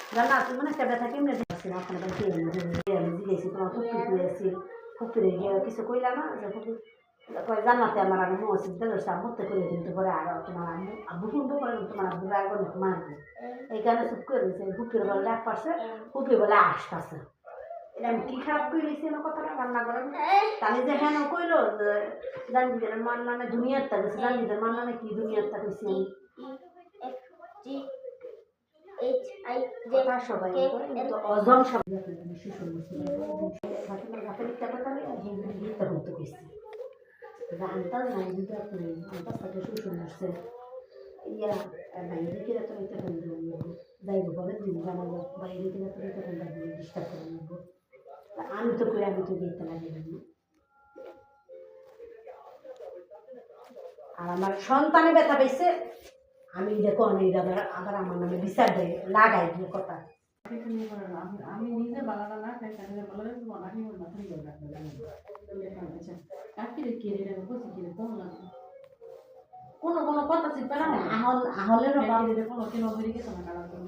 জানা তুমি মানে একটা ব্যথা কেমনে দিচ্ছি না আপনার কাছে আমি জিজ্ঞেসি তোমার ফুকি আছে ফুকিরে গিয়ে কিছু কইলা না যে ফুকি কয় জান্নাতে আমার আগে মসজিদ ধরছে আম্মুতে করে কিন্তু পরে আর তোমার আম্মু আব্বু শুনবো করে তোমার আব্বু রাগ অনেক মারবে এইখানে চুপ করে দিয়েছে ফুকির বলে ডাক পারছে ফুকি বলে আসতেছে এটা আমি কি খারাপ করে দিয়েছি না কথাটা রান্না করেন তাহলে যে হ্যাঁ কইলো জানজিদের মান মানে দুনিয়ার তা গেছে জানজিদের মান মানে কি দুনিয়ার তা কইছি কথা সবাই কিন্তু অজম শব্দ বেশি ফাতিমার বাপের ইচ্ছা কথা হিন্দা বলতে কইছি আন্তাজ নাই দিতে আপনি আন্তাজ তাকে শ্বশুর আসছে ইয়া বাইরে কিনা তো এটা ফোন দেবো যাইব বলে দিন জানাবো বাইরে কিনা তো এটা ফোন দেবো ডিস্টার্ব করে নেব আমি তো কই আমি তো দিতে লাগে আর আমার সন্তানে ব্যথা পেয়েছে আমি দেখো অনেক আবার আমার নামে বিচার দেয় লাগাই দিয়ে কথা আমি নিজে বালাটা না খাই তাহলে বলে আমি মাথা নিয়ে কাকিরে কিনে রে বসে কিনে কম লাগে কোনো কথা চিন্তা না আহলেরও কোনো কেন বেরিয়ে গেছে না কারণ